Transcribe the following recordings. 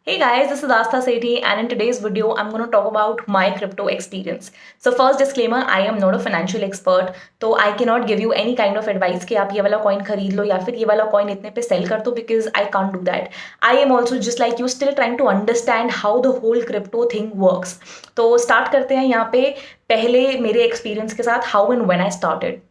Hey guys, this is Astha Sethi, and in today's video, I'm going to talk about my crypto experience. So first disclaimer, I am not a financial expert, so I cannot give you any kind of advice कि आप ये वाला coin खरीद लो या फिर ये वाला coin इतने पे sell कर दो because I can't do that. I am also just like you still trying to understand how the whole crypto thing works. तो start करते हैं यहाँ पे पहले मेरे experience के साथ how and when I started.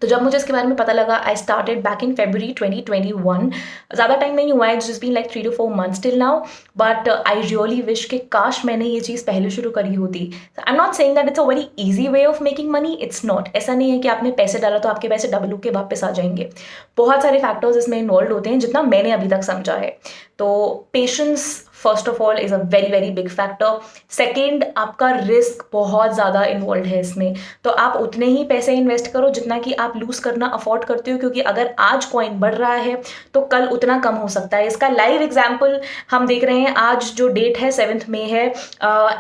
तो जब मुझे इसके बारे में पता लगा I started back in February 2021. ज़्यादा टाइम नहीं हुआ है, it's just been like 3 to 4 months till now, but I really wish कि काश मैंने ये चीज़ पहले शुरू करी होती. I am not saying that it's a very easy way of making money, it's not. ऐसा नहीं है कि आपने पैसे डाला तो आपके पैसे डबल के वापस आ जाएंगे. बहुत सारे फैक्टर्स इसमें इन्वॉल्व होते हैं जितना मैंने अभी तक समझा है. तो patience first of all is a very very big factor. Second, आपका रिस्क बहुत ज़्यादा इन्वॉल्व है इसमें. तो आप उतने ही पैसे इन्वेस्ट करो जितना कि आप लूज़ करना अफोर्ड करते हो, क्योंकि अगर आज कॉइन बढ़ रहा है तो कल उतना कम हो सकता है. इसका लाइव एग्जाम्पल हम देख रहे हैं. आज जो डेट है 7 मई है,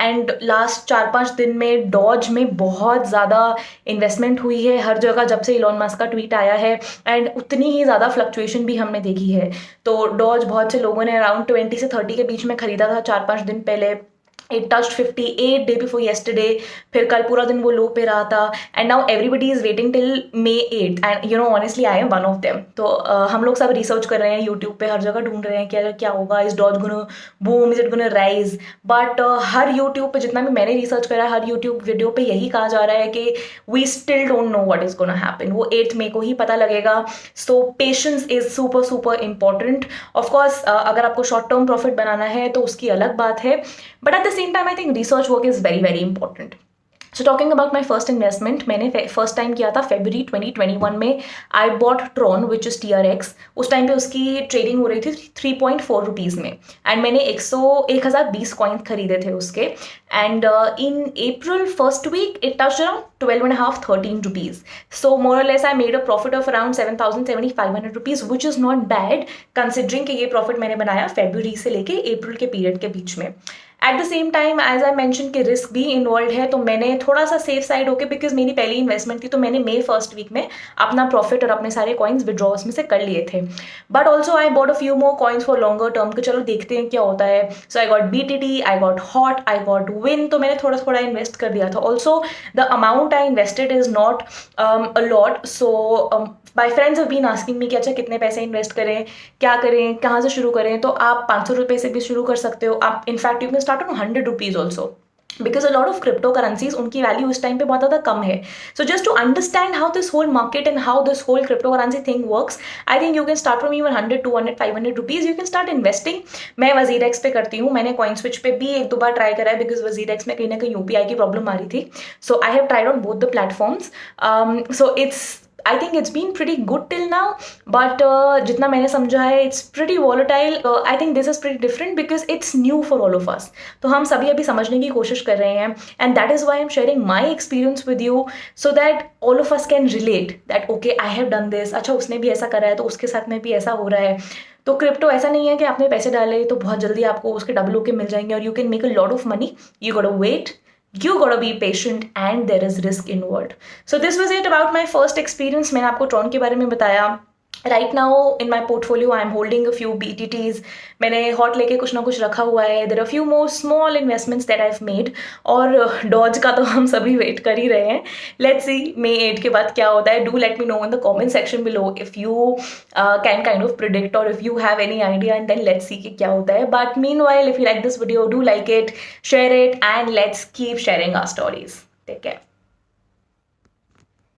एंड लास्ट 4-5 दिन में डॉज में बहुत ज़्यादा इन्वेस्टमेंट हुई है हर जगह जब से इलॉन मस्क का ट्वीट आया है, एंड उतनी ही ज़्यादा फ्लक्चुएशन भी हमने देखी है. तो डॉज बहुत से लोगों ने अराउंड 20 से 30 के बीच में खरीदा था 4-5 दिन पहले. It touched 58 day before yesterday. फिर कल पूरा दिन वो लो पे रहा था, and now everybody is waiting till May 8th, and you know honestly I am one of them. तो हम लोग सब रिसर्च कर रहे हैं यूट्यूब पे, हर जगह ढूंढ रहे हैं कि क्या होगा, is doge gonna boom, is it gonna rise. But हर यूट्यूब पे जितना भी मैंने रिसर्च करा है, हर यूट्यूब वीडियो पे यही कहा जा रहा है कि we still don't know what is gonna happen. वो 8th मई को ही पता लगेगा. So patience is super super important. Of course अगर आपको शॉर्ट टर्म प्रॉफिट बनाना है तो उसकी अलग बात है, but at the same time I think research work is very very important. So talking about my first investment, मैंने फर्स्ट टाइम किया था February 2021 में. I bought Tron which is TRX. उस टाइम पे उसकी ट्रेडिंग हो रही थी 3.4 रुपीज़ में, एंड मैंने 1020 कॉइन खरीदे थे उसके. And in April first week it touched around 12.5-13 rupees. So more or less I made a profit of around 7,500 rupees, which is not bad considering कि ये प्रॉफिट मैंने बनाया February से लेके April के पीरियड के बीच में. At the same time as I mention कि रिस्क भी इन्वॉल्व है, तो मैंने थोड़ा सा सेफ साइड होके, बिकॉज मेरी पहली इन्वेस्टमेंट थी, तो मैंने May फर्स्ट वीक में अपना प्रॉफिट और अपने सारे कॉइन्स विड्रॉ उसमें से कर लिए थे. But also I bought a few more coins for longer term कि चलो देखते हैं क्या होता है. So I got BTT, I got hot, I got win. तो मैंने थोड़ा थोड़ा इन्वेस्ट कर दिया था. Also the amount I invested is not a lot. So my friends have been asking me कि अच्छा कितने पैसे इन्वेस्ट करें, क्या करें, कहाँ से शुरू करें. तो आप 500 रुपये से भी शुरू कर सकते हो. आप in fact you can start on 100 rupees also, because a lot of crypto currencies उनकी वैल्यू इस टाइम पे बहुत ज़्यादा कम है. So just to understand how this whole market and how this whole crypto currency thing works, I think you can start from even 100, 200, 500 rupees. You can start investing. मैं वजीरेक्स पे करती हूँ. मैंने कॉइन स्विच पे भी 1-2 बार ट्राई करा है, because WazirX में कहीं ना कहीं UPI की प्रॉब्लम आ रही थी. So I have tried on both the platforms. So I think it's been pretty good till now, but जितना मैंने समझा है it's pretty volatile. I think this is pretty different because it's new for all of us. तो हम सभी अभी समझने की कोशिश कर रहे हैं, and that is why I'm sharing my experience with you so that all of us can relate that okay I have done this. अच्छा उसने भी ऐसा करा है तो उसके साथ में भी ऐसा हो रहा है. तो क्रिप्टो ऐसा नहीं है कि आपने पैसे डाले तो बहुत जल्दी आपको उसके डबल होके मिल जाएंगे और you can make a lot of money. You gotta wait. You gotta be patient and there is risk involved. So this was it about my first experience. मैंने आपको ट्रॉन के बारे में बताया. Right now in my portfolio I am holding a few BTTs. मैंने hot लेके कुछ ना कुछ रखा हुआ है. There are few more small investments that I've made. और डॉज का तो हम सभी वेट कर ही रहे हैं. Let's see May 8 के बाद क्या होता है. Do let me know in the comment section below if you can kind of predict or if you have any idea, and then let's see कि क्या होता है. But meanwhile if you like this video, do like it, share it, and let's keep sharing our stories. Take care.